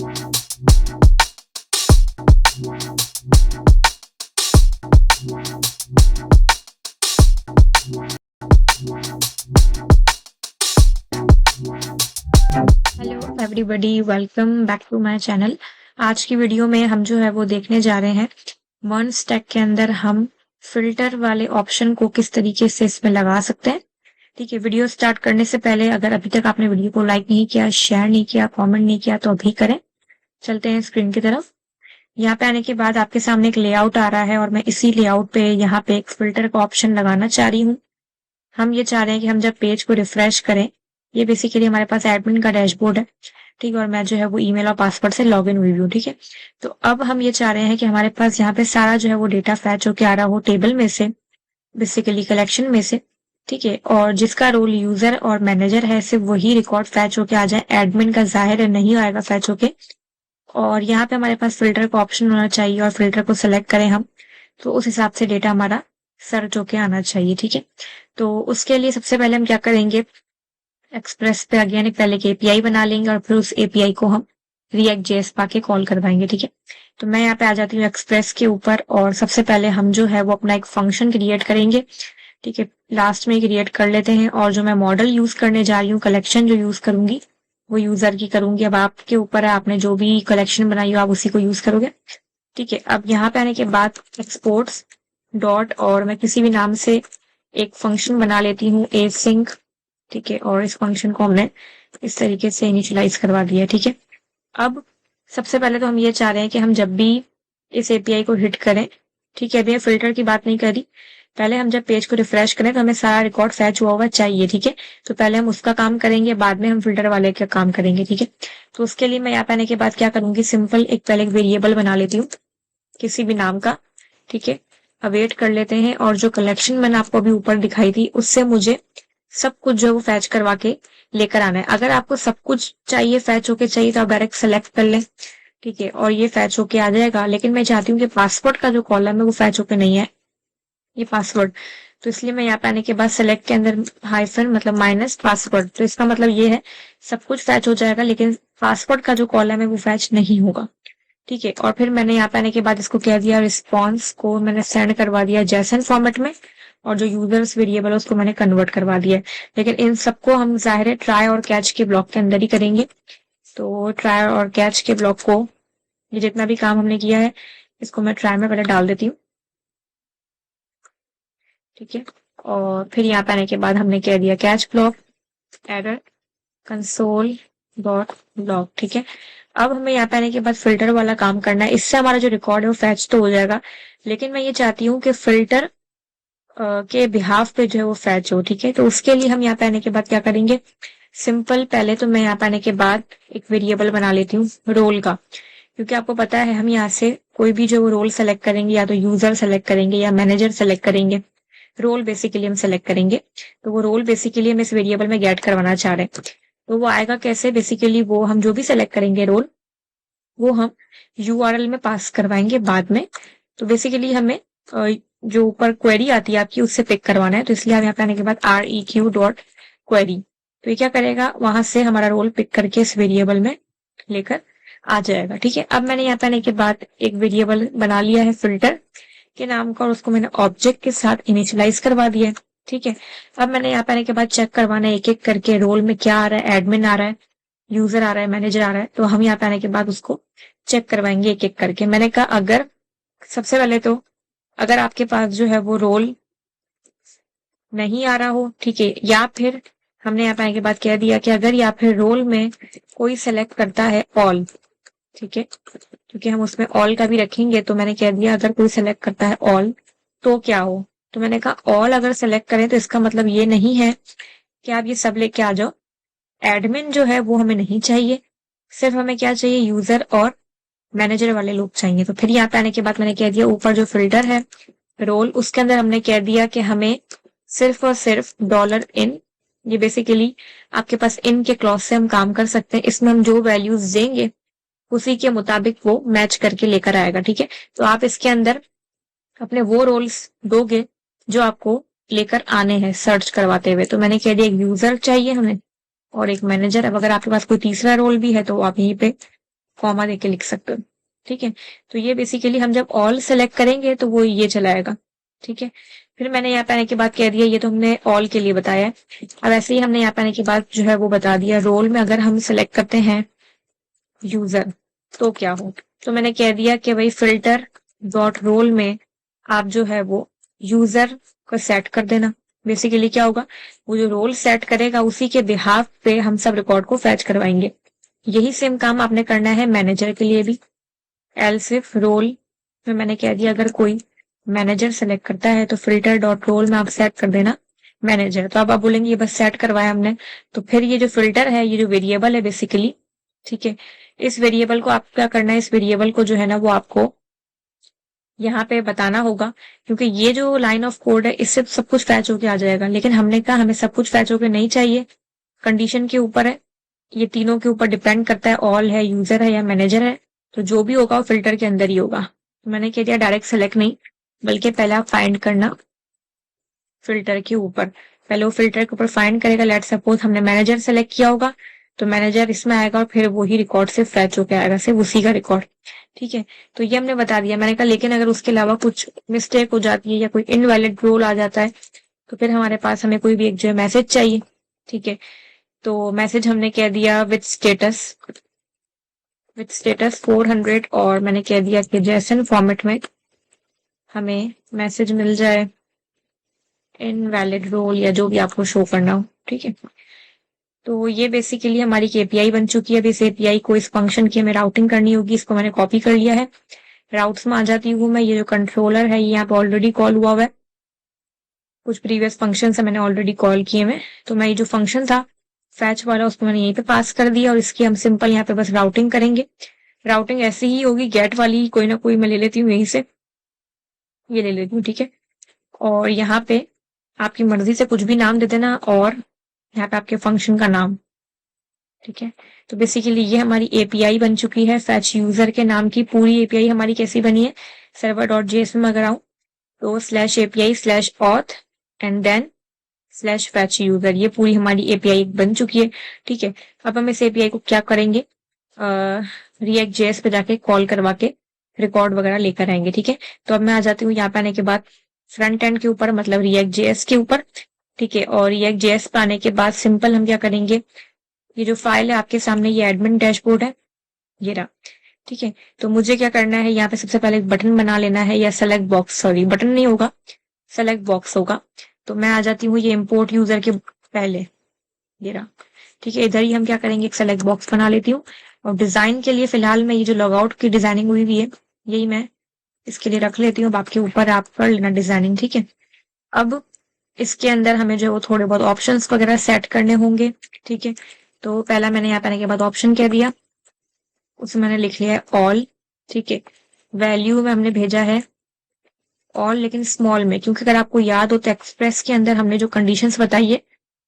Hello everybody, welcome back to my channel. आज की video में हम जो है वो देखने जा रहे हैं मर्न स्टैक के अंदर हम फिल्टर वाले ऑप्शन को किस तरीके से इसमें लगा सकते हैं। ठीक है, वीडियो स्टार्ट करने से पहले अगर अभी तक आपने वीडियो को लाइक नहीं किया, शेयर नहीं किया, कमेंट नहीं किया तो अभी करें। चलते हैं स्क्रीन की तरफ। यहाँ पे आने के बाद आपके सामने एक लेआउट आ रहा है और मैं इसी लेआउट पे यहाँ पे एक फिल्टर का ऑप्शन लगाना चाह रही हूँ। हम ये चाह रहे हैं कि हम जब पेज को रिफ्रेश करें, ये बेसिकली हमारे पास एडमिन का डैशबोर्ड है, ठीक है, और मैं जो है वो ईमेल और पासवर्ड से लॉग इन हुई हूँ। ठीक है, तो अब हम ये चाह रहे हैं कि हमारे पास यहाँ पे सारा जो है वो डेटा फैच होके आ रहा हो टेबल में से, बेसिकली कलेक्शन में से। ठीक है, और जिसका रोल यूजर और मैनेजर है सिर्फ वही रिकॉर्ड फैच होके आ जाए, एडमिन का जाहिर है नहीं आएगा फैच होके। और यहाँ पे हमारे पास फिल्टर का ऑप्शन होना चाहिए और फिल्टर को सिलेक्ट करें हम, तो उस हिसाब से डेटा हमारा सर्च होके आना चाहिए। ठीक है, तो उसके लिए सबसे पहले हम क्या करेंगे, एक्सप्रेस पे अगेन पहले एक एपीआई बना लेंगे और फिर उस एपीआई को हम रिएक्ट जेएस पाके कॉल करवाएंगे। ठीक है, तो मैं यहाँ पे आ जाती हूँ एक्सप्रेस के ऊपर और सबसे पहले हम जो है वो अपना एक फंक्शन क्रिएट करेंगे। ठीक है, लास्ट में क्रिएट कर लेते हैं। और जो मैं मॉडल यूज करने जा रही हूँ, कलेक्शन जो यूज करूंगी वो यूजर की करूंगी। अब आपके ऊपर है, आपने जो भी कलेक्शन बनाई हो आप उसी को यूज करोगे। ठीक है, अब यहाँ पे आने के बाद एक्सपोर्ट्स डॉट और मैं किसी भी नाम से एक फंक्शन बना लेती हूँ एसिंक। ठीक है, और इस फंक्शन को हमने इस तरीके से इनिशियलाइज करवा दिया। ठीक है, अब सबसे पहले तो हम ये चाह रहे हैं कि हम जब भी इस एपीआई को हिट करें, ठीक है, अभी फिल्टर की बात नहीं करी, पहले हम जब पेज को रिफ्रेश करें तो हमें सारा रिकॉर्ड फैच हुआ हुआ चाहिए। ठीक है, तो पहले हम उसका काम करेंगे, बाद में हम फिल्टर वाले का काम करेंगे। ठीक है, तो उसके लिए मैं यहाँ पे आने के बाद क्या करूंगी, सिंपल एक पहले एक वेरिएबल बना लेती हूँ किसी भी नाम का। ठीक है, अवेट कर लेते हैं और जो कलेक्शन मैंने आपको अभी ऊपर दिखाई थी उससे मुझे सब कुछ जो है वो फैच करवा के लेकर आना है। अगर आपको सब कुछ चाहिए, फैच होके चाहिए, तो आप डायरेक्ट सेलेक्ट कर लें। ठीक है, और ये फैच होके आ जाएगा, लेकिन मैं चाहती हूँ कि पासवर्ड का जो कॉलम है वो फैच होके नहीं है, ये पासवर्ड। तो इसलिए मैं यहाँ पे आने के बाद सेलेक्ट के अंदर हाइफन मतलब माइनस पासवर्ड, तो इसका मतलब ये है सब कुछ फैच हो जाएगा लेकिन पासवर्ड का जो कॉलम है वो फैच नहीं होगा। ठीक है, और फिर मैंने यहाँ पे आने के बाद इसको कह दिया, रिस्पॉन्स को मैंने सेंड करवा दिया जेसन फॉर्मेट में, और जो यूजर्स वेरिएबल है उसको मैंने कन्वर्ट करवा दिया है। लेकिन इन सबको हम जाहिर है ट्राई और कैच के ब्लॉक के अंदर ही करेंगे। तो ट्राई और कैच के ब्लॉक को, ये जितना भी काम हमने किया है इसको मैं ट्राई में पहले डाल देती हूँ। ठीक है, और फिर यहाँ पे आने के बाद हमने कह दिया catch block error console dot log. ठीक है, अब हमें यहाँ पे आने के बाद फिल्टर वाला काम करना है। इससे हमारा जो रिकॉर्ड है वो फैच तो हो जाएगा, लेकिन मैं ये चाहती हूँ कि फिल्टर के बिहाफ पे जो है वो फैच हो। ठीक है, तो उसके लिए हम यहाँ पे आने के बाद क्या करेंगे, सिंपल पहले तो मैं यहाँ पे आने के बाद एक वेरिएबल बना लेती हूँ रोल का, क्योंकि आपको पता है हम यहाँ से कोई भी जो रोल सेलेक्ट करेंगे, या तो यूजर सेलेक्ट करेंगे या मैनेजर सेलेक्ट करेंगे, रोल बेसिकली हम सेलेक्ट करेंगे। तो वो रोल बेसिकली हम इस वेरिएबल में गेट करवाना चाह रहे हैं। तो वो आएगा कैसे, बेसिकली वो हम जो भी सेलेक्ट करेंगे रोल, वो हम यूआरएल में पास करवाएंगे बाद में। तो बेसिकली हमें जो ऊपर क्वेरी आती है आपकी उससे पिक करवाना है, तो इसलिए हम यहाँ पे आने के बाद req डॉट क्वेरी, तो ये क्या करेगा, वहां से हमारा रोल पिक करके इस वेरिएबल में लेकर आ जाएगा। ठीक है, अब मैंने यहाँ पे आने के बाद एक वेरिएबल बना लिया है फिल्टर के नाम का, और उसको मैंने ऑब्जेक्ट के साथ इनिशियलाइज करवा दिया है। ठीक है, अब मैंने यहाँ पे आने के बाद चेक करवाना है एक एक करके, रोल में क्या आ रहा है, एडमिन आ रहा है, यूजर आ रहा है, मैनेजर आ रहा है, तो हम यहाँ पे आने के बाद उसको चेक करवाएंगे एक एक करके। मैंने कहा अगर सबसे पहले तो अगर आपके पास जो है वो रोल नहीं आ रहा हो, ठीक है, या फिर हमने यहाँ पे आने के बाद कह दिया कि अगर या फिर रोल में कोई सेलेक्ट करता है ऑल, ठीक है, क्योंकि हम उसमें ऑल का भी रखेंगे, तो मैंने कह दिया अगर कोई सेलेक्ट करता है ऑल तो क्या हो। तो मैंने कहा ऑल अगर सेलेक्ट करें तो इसका मतलब ये नहीं है कि आप ये सब लेके आ जाओ, एडमिन जो है वो हमें नहीं चाहिए, सिर्फ हमें क्या चाहिए, यूजर और मैनेजर वाले लोग चाहिए। तो फिर यहाँ पे आने के बाद मैंने कह दिया ऊपर जो फिल्टर है रोल, उसके अंदर हमने कह दिया कि हमें सिर्फ और सिर्फ डॉलर इन, ये बेसिकली आपके पास इन के क्लॉज से हम काम कर सकते हैं, इसमें हम जो वैल्यूज देंगे उसी के मुताबिक वो मैच करके लेकर आएगा। ठीक है, तो आप इसके अंदर अपने वो रोल्स दोगे जो आपको लेकर आने हैं सर्च करवाते हुए। तो मैंने कह दिया एक यूजर चाहिए हमें और एक मैनेजर। अब अगर आपके पास कोई तीसरा रोल भी है तो आप यहीं पे कॉमा देके लिख सकते हो। ठीक है, तो ये बेसिकली हम जब ऑल सेलेक्ट करेंगे तो वो ये चलाएगा। ठीक है, फिर मैंने यहाँ पे आने के बाद कह दिया, ये तो हमने ऑल के लिए बताया है। अब ऐसे ही हमने यहाँ पे आने के बाद जो है वो बता दिया रोल में अगर हम सिलेक्ट करते हैं यूजर तो क्या हो। तो मैंने कह दिया कि भाई फिल्टर डॉट रोल में आप जो है वो यूजर को सेट कर देना। बेसिकली क्या होगा, वो जो रोल सेट करेगा उसी के बिहाफ पे हम सब रिकॉर्ड को फैच करवाएंगे। यही सेम काम आपने करना है मैनेजर के लिए भी। एल्स इफ रोल में मैंने कह दिया अगर कोई मैनेजर सेलेक्ट करता है तो फिल्टर डॉट रोल में आप सेट कर देना मैनेजर। तो अब आप बोलेंगे ये बस सेट करवाया हमने, तो फिर ये जो फिल्टर है, ये जो वेरिएबल है बेसिकली, ठीक है, इस वेरिएबल को आप क्या करना है, इस वेरिएबल को जो है ना वो आपको यहाँ पे बताना होगा, क्योंकि ये जो लाइन ऑफ कोड है इससे सब कुछ फैच होके आ जाएगा। लेकिन हमने कहा हमें सब कुछ फैच होके नहीं चाहिए, कंडीशन के ऊपर है, ये तीनों के ऊपर डिपेंड करता है, ऑल है, यूजर है या मैनेजर है। तो जो भी होगा वो फिल्टर के अंदर ही होगा। तो मैंने कह दिया डायरेक्ट सेलेक्ट नहीं, बल्कि पहले आप फाइंड करना फिल्टर के ऊपर। पहले वो फिल्टर के ऊपर फाइंड करेगा। लेट सपोज हमने मैनेजर सेलेक्ट किया होगा तो मैनेजर इसमें आएगा और फिर वही रिकॉर्ड से फैच होकर आएगा, सिर्फ उसी का रिकॉर्ड। ठीक है, तो ये हमने बता दिया। मैंने कहा लेकिन अगर उसके अलावा कुछ मिस्टेक हो जाती है या कोई इनवैलिड रोल आ जाता है तो फिर हमारे पास हमें कोई भी एक जो है मैसेज चाहिए। ठीक है, तो मैसेज हमने कह दिया विथ स्टेटस 400 और मैंने कह दिया कि जेसन फॉर्मेट में हमें मैसेज मिल जाए इनवैलिड रोल या जो भी आपको शो करना हो। ठीक है, तो ये बेसिकली हमारी एपीआई बन चुकी है। अब इस एपीआई को इस फंक्शन की हमें राउटिंग करनी होगी। इसको मैंने कॉपी कर लिया है, राउट्स में आ जाती हूँ मैं। ये जो कंट्रोलर है ये यहाँ पे ऑलरेडी कॉल हुआ हुआ है, कुछ प्रीवियस फंक्शन से मैंने ऑलरेडी कॉल किए हुए। तो मैं ये जो फंक्शन था फैच वाला उसको मैंने यहीं पे पास कर दिया और इसकी हम सिंपल यहाँ पे बस राउटिंग करेंगे। राउटिंग ऐसी ही होगी, गेट वाली कोई ना कोई मैं ले लेती हूँ, यहीं से ये ले लेती हूँ। ठीक है, और यहाँ पे आपकी मर्जी से कुछ भी नाम दे देना और यहाँ पे आपके फंक्शन का नाम। ठीक है, तो बेसिकली ये हमारी एपीआई बन चुकी है। फैच यूजर के नाम की पूरी एपीआई हमारी कैसी बनी है, सर्वर डॉट जेएस में अगर आऊं तो slash API slash auth and then slash fetch user, ये पूरी हमारी एपीआई बन चुकी है। ठीक है, अब हम इस एपीआई को क्या करेंगे, रिएक्ट जेएस पे जाके कॉल करवा के रिकॉर्ड वगैरह लेकर आएंगे। ठीक है, तो अब मैं आ जाती हूँ यहाँ पे आने के बाद फ्रंट एंड के ऊपर, मतलब रिएक्ट जेएस के ऊपर। ठीक है, और रिएक्ट जेएस पे आने के बाद सिंपल हम क्या करेंगे, ये जो फाइल है आपके सामने, ये एडमिन डैशबोर्ड है, ये रहा। ठीक है, तो मुझे क्या करना है, यहाँ पे सबसे पहले एक बटन बना लेना है, या सेलेक्ट बॉक्स, सॉरी बटन नहीं होगा, सेलेक्ट बॉक्स होगा। तो मैं आ जाती हूँ ये इम्पोर्ट यूजर के पहले, ये रहा। ठीक है, इधर ही हम क्या करेंगे, एक सेलेक्ट बॉक्स बना लेती हूँ। और डिजाइन के लिए फिलहाल मैं ये जो लॉगआउट की डिजाइनिंग हुई हुई है यही मैं इसके लिए रख लेती हूँ। आपके ऊपर आप कर लेना डिजाइनिंग। ठीक है, अब इसके अंदर हमें जो वो थोड़े बहुत ऑप्शंस वगैरह सेट करने होंगे। ठीक है, तो पहला मैंने यहाँ पे आने के बाद ऑप्शन कह दिया, उसमें मैंने लिख लिया है ऑल। ठीक है, वैल्यू में हमने भेजा है ऑल, लेकिन स्मॉल में, क्योंकि अगर आपको याद हो तो एक्सप्रेस के अंदर हमने जो कंडीशंस बताई है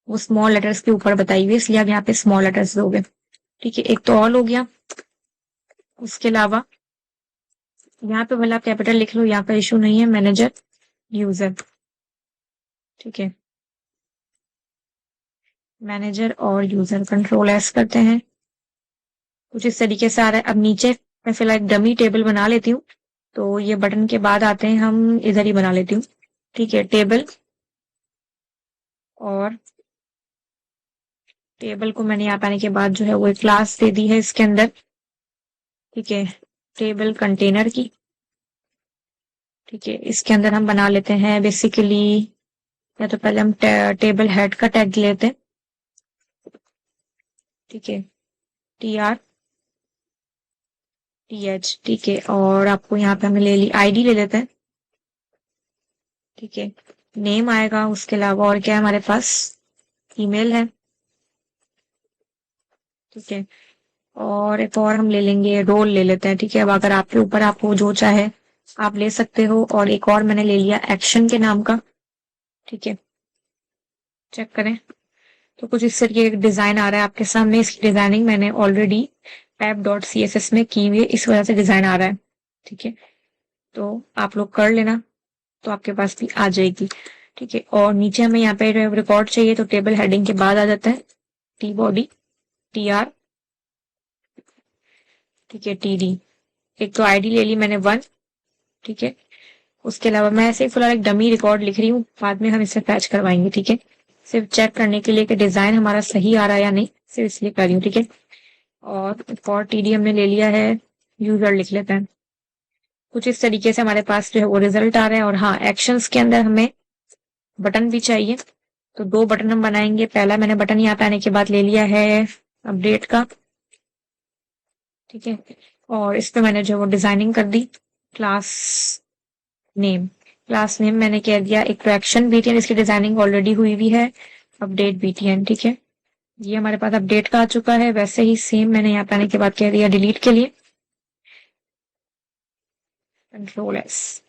वो स्मॉल लेटर्स के ऊपर बताई हुई है, इसलिए आप यहाँ पे स्मॉल लेटर्स दोगे। ठीक है, एक तो ऑल हो गया। उसके अलावा यहाँ पे भला आप कैपिटल लिख लो, यहाँ पे इशू नहीं है, मैनेजर यूजर। ठीक है, मैनेजर और यूजर कंट्रोल एस करते हैं, कुछ इस तरीके से आ रहा है। अब नीचे मैं फिलहाल एक डमी टेबल बना लेती हूँ, तो ये बटन के बाद आते हैं हम, इधर ही बना लेती हूँ। ठीक है, टेबल, और टेबल को मैंने यहाँ पे आने के बाद जो है वो एक क्लास दे दी है इसके अंदर। ठीक है, टेबल कंटेनर की। ठीक है, इसके अंदर हम बना लेते हैं बेसिकली, या तो पहले हम टेबल हेड का टैग लेते हैं। ठीक है, TRTH। ठीक है, और आपको यहाँ पे हमें ले ली आईडी ले लेते हैं। ठीक है, नेम आएगा, उसके अलावा और क्या है हमारे पास, ईमेल है। ठीक है, और एक और हम ले लेंगे, रोल ले लेते हैं। ठीक है, अब अगर आपके ऊपर आपको जो चाहे आप ले सकते हो। और एक और मैंने ले लिया एक्शन के नाम का। ठीक है, चेक करें तो कुछ इस तरीके का डिजाइन आ रहा है आपके सामने। इसकी डिजाइनिंग मैंने ऑलरेडी pep.css में की हुई है, इस वजह से डिजाइन आ रहा है। ठीक है, तो आप लोग कर लेना तो आपके पास भी आ जाएगी। ठीक है, और नीचे हमें यहाँ पे रिकॉर्ड चाहिए, तो टेबल हेडिंग के बाद आ जाता है टी बॉडी, ठीक है, TD। एक तो ID ले ली मैंने 1, ठीक है। उसके अलावा मैं ऐसे ही फिलहाल एक डमी रिकॉर्ड लिख रही हूँ, बाद में हम इसे फैच करवाएंगे, ठीक है। सिर्फ चेक करने के लिए कि डिजाइन हमारा सही आ रहा है या नहीं, सिर्फ इसलिए कर रही हूँ, ठीक है। और TD हमने ले लिया है, यूजर लिख लेते हैं। कुछ इस तरीके से हमारे पास जो है वो रिजल्ट आ रहा है। और हाँ, एक्शंस के अंदर हमें बटन भी चाहिए, तो 2 बटन हम बनाएंगे। पहला मैंने बटन यहाँ पे आने के बाद ले लिया है अपडेट का, ठीक है। और इस पे मैंने जो वो डिजाइनिंग कर दी। क्लास नेम, क्लास नेम मैंने कह दिया एक ट्रैक्शन BTN, इसकी डिजाइनिंग ऑलरेडी हुई हुई है, अपडेट BTN, ठीक है। ये हमारे पास अपडेट का आ चुका है। वैसे ही सेम मैंने यहाँ पे आने के बाद कह दिया डिलीट के लिए Ctrl+S।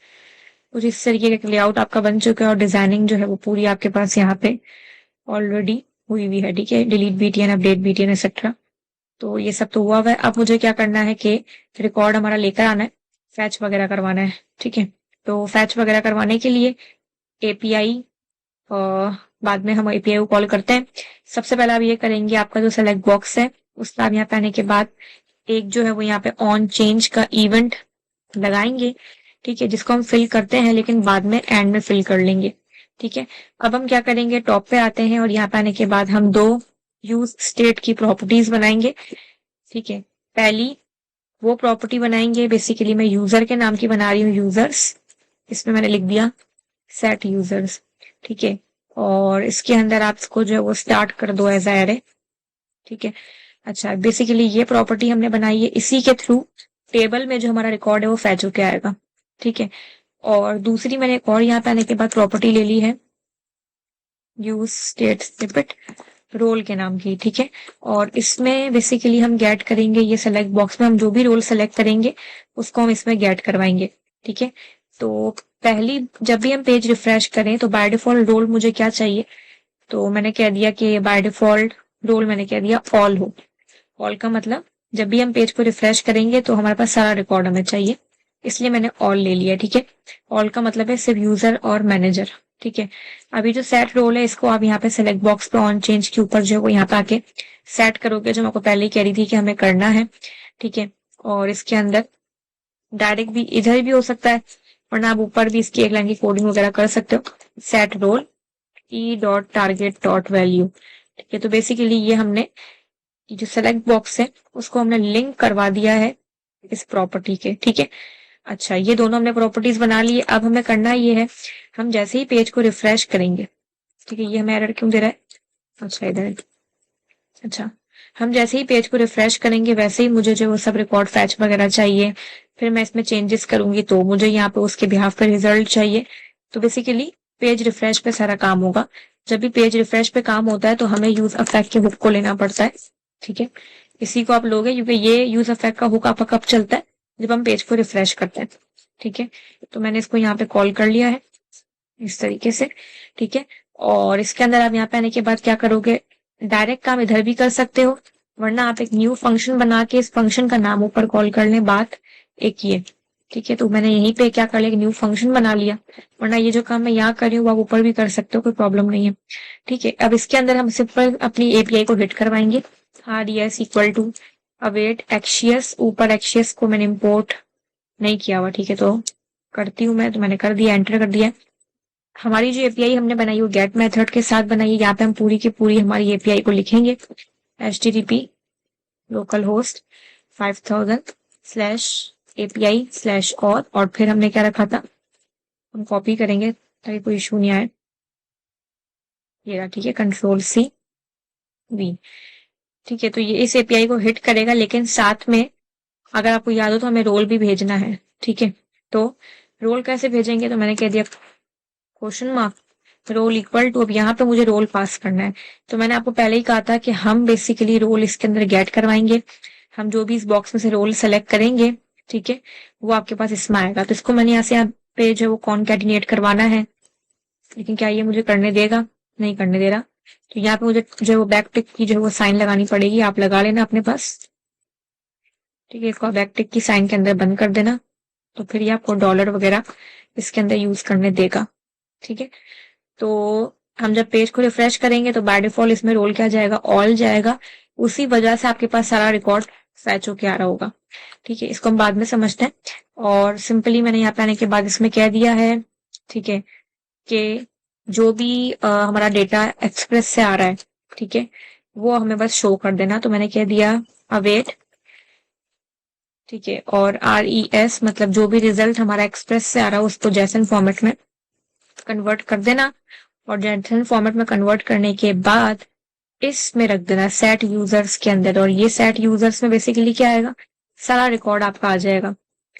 कुछ इस तरीके का लेआउट आपका बन चुका है और डिजाइनिंग जो है वो पूरी आपके पास यहाँ पे ऑलरेडी हुई हुई है, ठीक है। Delete BTN, update BTN etcetera. तो ये सब तो हुआ हुआ है। अब मुझे क्या करना है कि रिकॉर्ड हमारा लेकर आना है, फैच वगैरह करवाना है, ठीक है। तो फैच वगैरह करवाने के लिए API, बाद में हम API को कॉल करते हैं। सबसे पहले आप ये करेंगे, आपका जो सेलेक्ट बॉक्स है उसका आप यहाँ पे आने के बाद एक जो है वो यहाँ पे ऑन चेंज का इवेंट लगाएंगे, ठीक है, जिसको हम फिल करते हैं लेकिन बाद में एंड में फिल कर लेंगे, ठीक है। अब हम क्या करेंगे, टॉप पे आते हैं और यहाँ पे आने के बाद हम 2 यूज स्टेट की प्रॉपर्टीज बनाएंगे, ठीक है। पहली वो प्रॉपर्टी बनाएंगे, बेसिकली मैं यूजर के नाम की बना रही हूँ, यूजर्स। इसमें मैंने लिख दिया सेट यूजर्स, ठीक है। और इसके अंदर आप इसको जो है वो स्टार्ट कर दो एज एरे, ठीक है। अच्छा, बेसिकली ये प्रॉपर्टी हमने बनाई है, इसी के थ्रू टेबल में जो हमारा रिकॉर्ड है वो फैच होके आएगा, ठीक है। और दूसरी मैंने एक और यहाँ पे आने के बाद प्रॉपर्टी ले ली है, यूज स्टेट स्निपेट, रोल के नाम की, ठीक है। और इसमें बेसिकली हम गेट करेंगे, ये सेलेक्ट बॉक्स में हम जो भी रोल सेलेक्ट करेंगे उसको हम इसमें गेट करवाएंगे, ठीक है। तो पहली जब भी हम पेज रिफ्रेश करें तो बाय डिफॉल्ट रोल मुझे क्या चाहिए, तो मैंने कह दिया कि बाय डिफॉल्ट रोल मैंने कह दिया ऑल हो। ऑल का मतलब जब भी हम पेज को रिफ्रेश करेंगे तो हमारे पास सारा रिकॉर्ड हमें चाहिए, इसलिए मैंने ऑल ले लिया, ठीक है। ऑल का मतलब है सिर्फ यूजर और मैनेजर, ठीक है। अभी जो सेट रोल है इसको आप यहाँ पे सेलेक्ट बॉक्स पे ऑन चेंज के ऊपर जो है वो यहाँ पे आके सेट करोगे, जो मैं आपको पहले ही कह रही थी कि हमें करना है, ठीक है। और इसके अंदर डायरेक्ट भी इधर भी हो सकता है, वरना आप ऊपर भी इसकी एक लाइन की कोडिंग वगैरह कर सकते हो, सेट रोल e.target.value, ठीक है। तो बेसिकली ये हमने ये जो सेलेक्ट बॉक्स है उसको हमने लिंक करवा दिया है इस प्रॉपर्टी के, ठीक है। अच्छा, ये दोनों हमने प्रॉपर्टीज बना ली है। अब हमें करना ये है, हम जैसे ही पेज को रिफ्रेश करेंगे, ठीक है, ये हमें एरर क्यों दे रहा है, अच्छा इधर, अच्छा, हम जैसे ही पेज को रिफ्रेश करेंगे वैसे ही मुझे जो वो सब रिकॉर्ड फैच वगैरह चाहिए, फिर मैं इसमें चेंजेस करूंगी तो मुझे यहाँ पे उसके बिहाफ पे रिजल्ट चाहिए। तो बेसिकली पेज रिफ्रेश पे सारा काम होगा। जब भी पेज रिफ्रेश पे काम होता है तो हमें यूज अफेक्ट के हुक को लेना पड़ता है, ठीक है। इसी को आप लोगे क्योंकि ये यूज अफेक्ट का हुक आपका कब चलता है, जब हम पेज को रिफ्रेश करते हैं, ठीक है। तो मैंने इसको यहाँ पे कॉल कर लिया है इस तरीके से, ठीक है। और इसके अंदर आप यहाँ पे आने के बाद क्या करोगे, डायरेक्ट काम इधर भी कर सकते हो, वरना आप एक न्यू फंक्शन बना के इस फंक्शन का नाम ऊपर कॉल कर लें, बात एक ये, ठीक है। तो मैंने यहीं पे क्या कर लिया, एक न्यू फंक्शन बना लिया, वरना ये जो काम मैं यहाँ कर रही हूँ वो आप ऊपर भी कर सकते हो, कोई प्रॉब्लम नहीं है, ठीक है। अब इसके अंदर हम सिंपल अपनी API को हिट करवाएंगे, RES इक्वल टू अवेट एक्शियस। ऊपर एक्शियस को मैंने इम्पोर्ट नहीं किया हुआ, ठीक है, तो करती हूँ मैं, तो मैंने कर दिया, एंटर कर दिया। हमारी जो API हमने बनाई वो गेट मेथड के साथ बनाई है। यहाँ पे हम पूरी की पूरी हमारी API को लिखेंगे, HTTP लोकल होस्ट 5000/API/और फिर हमने क्या रखा था, हम कॉपी करेंगे ताकि कोई इशू नहीं आए, ये रहा, ठीक है, Ctrl+C+V, ठीक है। तो ये इस API को हिट करेगा, लेकिन साथ में अगर आपको याद हो तो हमें रोल भी भेजना है, ठीक है। तो रोल कैसे भेजेंगे, तो मैंने कह दिया question mark role equal to, अब यहाँ पे मुझे रोल पास करना है। तो मैंने आपको पहले ही कहा था कि हम बेसिकली रोल इसके अंदर गेट करवाएंगे, हम जो भी इस बॉक्स में से रोल सेलेक्ट करेंगे, ठीक है, वो आपके पास इसमें आएगा। तो इसको मैंने यहाँ से यहाँ पे जो वो कॉनकैटिनेट करवाना है, लेकिन क्या ये मुझे करने देगा, नहीं करने दे रहा। तो यहाँ पे मुझे जो वो बैक टिक की जो वो साइन लगानी पड़ेगी, आप लगा लेना अपने पास, ठीक है। इसको बैक टिक की साइन के अंदर बंद कर देना, तो फिर ये आपको डॉलर वगैरह इसके अंदर यूज करने देगा, ठीक है। तो हम जब पेज को रिफ्रेश करेंगे तो बाय डिफॉल्ट इसमें रोल क्या जाएगा, ऑल जाएगा। उसी वजह से आपके पास सारा रिकॉर्ड फैच होके आ रहा होगा। ठीक है, इसको हम बाद में समझते हैं। और सिंपली मैंने यहाँ पे आने के बाद इसमें कह दिया है, ठीक है, कि जो भी हमारा डेटा एक्सप्रेस से आ रहा है, ठीक है, वो हमें बस शो कर देना। तो मैंने कह दिया अवेट, ठीक है, और RES मतलब जो भी रिजल्ट हमारा एक्सप्रेस से आ रहा है उसको जेसन फॉर्मेट में कन्वर्ट कर देना। और जेसन फॉर्मेट में कन्वर्ट करने के बाद इसमें रख देना सेट यूजर्स के अंदर। और ये सेट यूजर्स में बेसिकली क्या आएगा, सारा रिकॉर्ड आपका आ जाएगा।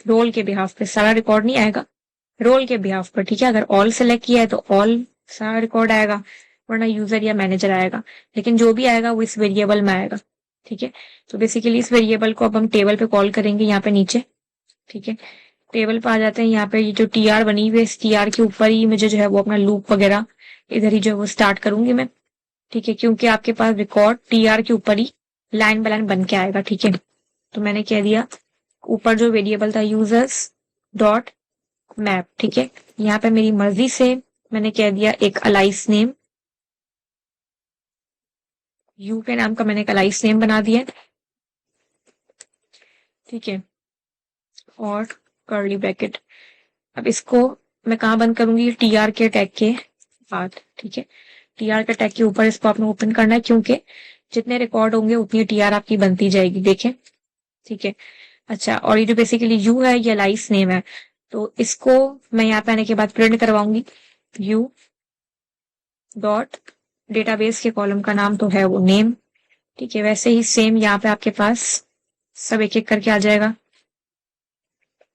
रोल के बिहाफ पे सारा रिकॉर्ड नहीं आएगा, रोल के बिहाफ पर, ठीक है। अगर ऑल सेलेक्ट किया है तो ऑल सारा रिकॉर्ड आएगा, वरना यूजर या मैनेजर आएगा। लेकिन जो भी आएगा वो इस वेरिएबल में आएगा, ठीक है। तो बेसिकली इस वेरिएबल को अब हम टेबल पे कॉल करेंगे, यहाँ पे नीचे, ठीक है। टेबल पे आ जाते हैं। यहाँ पे ये जो TR बनी हुई है, इस TR के ऊपर ही मुझे जो है वो अपना लूप वगैरह इधर ही जो है वो स्टार्ट करूंगी मैं, ठीक है, क्योंकि आपके पास रिकॉर्ड TR के ऊपर ही लाइन बाय लाइन बन के आएगा, ठीक है। तो मैंने कह दिया ऊपर जो वेरिएबल था यूजर्स डॉट मैप, ठीक है। यहाँ पे मेरी मर्जी से मैंने कह दिया एक अलाइस नेम, यू के नाम का मैंने एक अलाइस नेम बना दिया, ठीक है, और कर्ली ब्रैकेट। अब इसको मैं कहाँ बंद करूंगी, TR के टैग के बाद, ठीक है। TR के टैग के ऊपर इसको आपने ओपन करना है, क्योंकि जितने रिकॉर्ड होंगे उतनी TR आपकी बनती जाएगी, देखें, ठीक है। अच्छा, और ये जो बेसिकली यू है ये अलाइस नेम है, तो इसको मैं यहाँ पे आने के बाद प्रिंट करवाऊंगी। यू डॉट डेटाबेस के कॉलम का नाम तो है वो नेम, ठीक है। वैसे ही सेम यहाँ पे आपके पास सब एक एक करके आ जाएगा।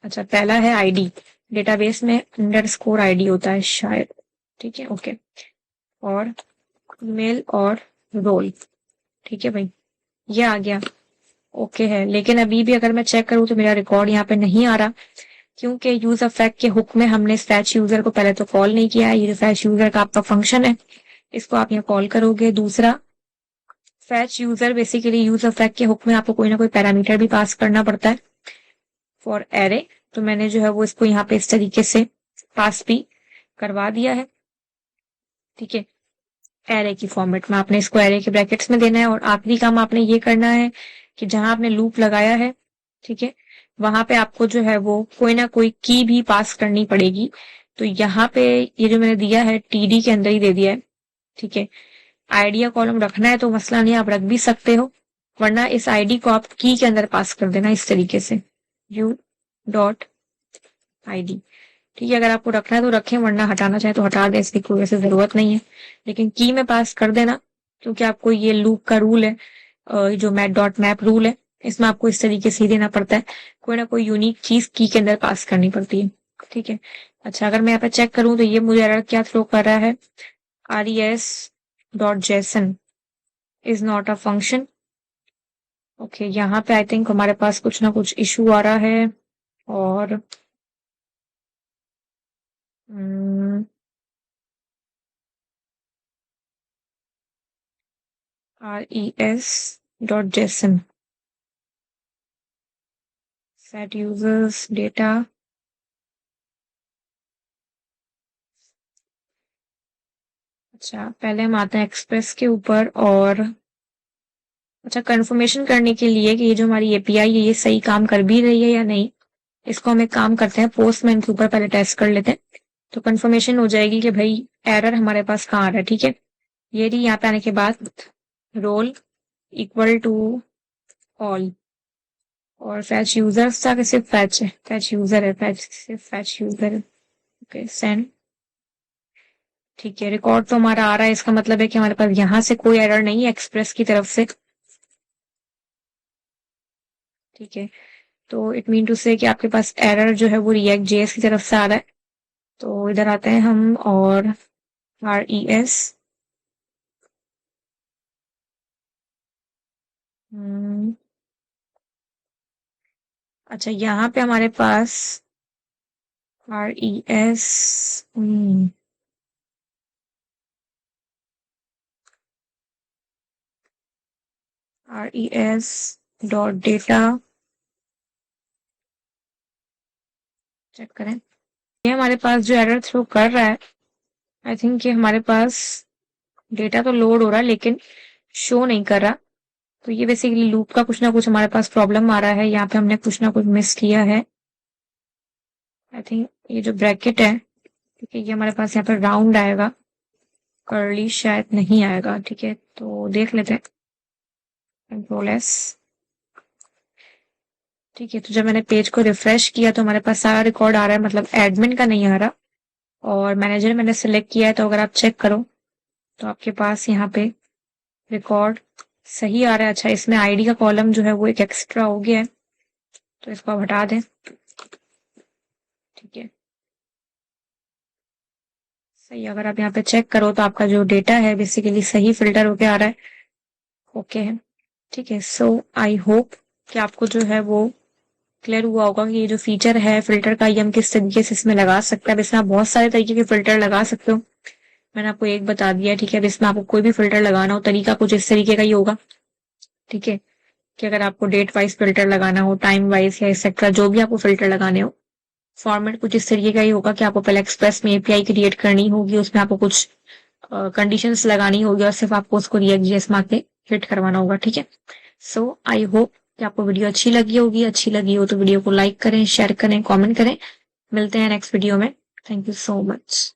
अच्छा, पहला है ID, डेटाबेस में _ID होता है शायद, ठीक है, ओके। और ईमेल और रोल, ठीक है भाई, ये आ गया, ओके है। लेकिन अभी भी अगर मैं चेक करूं तो मेरा रिकॉर्ड यहाँ पे नहीं आ रहा, क्योंकि यूज इफेक्ट के हुक में हमने फैच यूजर को पहले तो कॉल नहीं किया है। ये फैच यूजर का आपका फंक्शन है, इसको आप यहाँ कॉल करोगे। दूसरा, fetch user basically use effect के हुक में आपको कोई ना कोई पैरामीटर भी पास करना पड़ता है फॉर एरे। तो मैंने जो है वो इसको यहाँ पे इस तरीके से पास भी करवा दिया है, ठीक है, एरे की फॉर्मेट में। आपने इसको एरे के ब्रैकेट्स में देना है। और आखिरी काम आपने ये करना है कि जहां आपने लूप लगाया है, ठीक है, वहां पे आपको जो है वो कोई ना कोई की भी पास करनी पड़ेगी। तो यहाँ पे ये जो मैंने दिया है TD के अंदर ही दे दिया है, ठीक है। आइडिया कॉलम रखना है तो मसला नहीं, आप रख भी सकते हो, वरना इस ID को आप की के अंदर पास कर देना इस तरीके से, यू डॉट ID, ठीक है। अगर आपको रखना है तो रखें, वरना हटाना चाहे तो हटा दें, इसकी कोई ऐसी जरूरत नहीं है। लेकिन की में पास कर देना, क्योंकि आपको ये लूप का रूल है, जो मैट डॉट मैप रूल है, इसमें आपको इस तरीके से ही देना पड़ता है। कोई ना कोई यूनिक चीज की के अंदर पास करनी पड़ती है, ठीक है। अच्छा, अगर मैं यहाँ पे चेक करूं तो ये मुझे एरर क्या थ्रो कर रहा है, RES.json is not a function. Okay, यहाँ पे आई थिंक हमारे पास कुछ ना कुछ इशू आ रहा है। और RES.json set users data। अच्छा, पहले हम आते हैं एक्सप्रेस के ऊपर। और अच्छा, कंफर्मेशन करने के लिए कि ये जो हमारी API है ये सही काम कर भी रही है या नहीं, इसको हम एक काम करते हैं, पोस्टमैन के ऊपर पहले टेस्ट कर लेते हैं। तो कंफर्मेशन हो जाएगी कि भाई एरर हमारे पास कहाँ आ रहा है, ठीक है। ये रही, यहाँ पे आने के बाद रोल इक्वल टू ऑल, और फैच यूजर्स था कि सिर्फ फैच है, फैच यूजर है, फैच सिर्फ फैच यूजर है, ओके, सेंड, ठीक है। रिकॉर्ड तो हमारा आ रहा है, इसका मतलब है कि हमारे पास यहाँ से कोई एरर नहीं है एक्सप्रेस की तरफ से, ठीक है। तो इट मीन टू से कि आपके पास एरर जो है वो React.js की तरफ से आ रहा है। तो इधर आते हैं हम, और RES, अच्छा, यहाँ पे हमारे पास RES, RES.data, चेक करें। ये हमारे पास जो एरर थ्रो कर रहा है, आई थिंक ये हमारे पास डेटा तो लोड हो रहा है लेकिन शो नहीं कर रहा। तो ये बेसिकली लूप का कुछ ना कुछ हमारे पास प्रॉब्लम आ रहा है, यहाँ पे हमने कुछ ना कुछ मिस किया है। आई थिंक ये जो ब्रैकेट है, क्योंकि ये हमारे पास यहाँ पर राउंड आएगा, कर्ली शायद नहीं आएगा। ठीक है, तो देख लेते हैं। Control S. ठीक है, तो जब मैंने पेज को रिफ्रेश किया तो हमारे पास सारा रिकॉर्ड आ रहा है, मतलब एडमिन का नहीं आ रहा। और मैनेजर मैंने सिलेक्ट किया है, तो अगर आप चेक करो तो आपके पास यहाँ पे रिकॉर्ड सही आ रहा है। अच्छा, इसमें आईडी का कॉलम जो है वो एक एक्स्ट्रा हो गया है, तो इसको आप हटा दें। ठीक है, सही। अगर आप यहाँ पे चेक करो तो आपका जो डेटा है बेसिकली सही फिल्टर होके आ रहा है। ओके है। ठीक है, सो आई होप कि आपको जो है वो क्लियर हुआ होगा कि ये जो फीचर है फिल्टर का, ये हम किस तरीके से इसमें लगा सकते हैं। अब इसमें आप बहुत सारे तरीके के फिल्टर लगा सकते हो, मैंने आपको एक बता दिया। ठीक है, अब इसमें आपको कोई भी फिल्टर लगाना हो, तरीका कुछ इस तरीके का ही होगा। ठीक है, कि अगर आपको डेट वाइज फिल्टर लगाना हो, टाइम वाइज या एक्सेट्रा, जो भी आपको फिल्टर लगाने हो, फॉर्मेट कुछ इस तरीके का ही होगा कि आपको पहले एक्सप्रेस में एपीआई क्रिएट करनी होगी, उसमें आपको कुछ कंडीशंस लगानी होगी और सिर्फ आपको उसको रिएक्ट जेएस में आके हिट करवाना होगा। ठीक है, सो आई होप कि आपको वीडियो अच्छी लगी होगी। अच्छी लगी हो तो वीडियो को लाइक करें, शेयर करें, कमेंट करें। मिलते हैं नेक्स्ट वीडियो में। Thank you so much.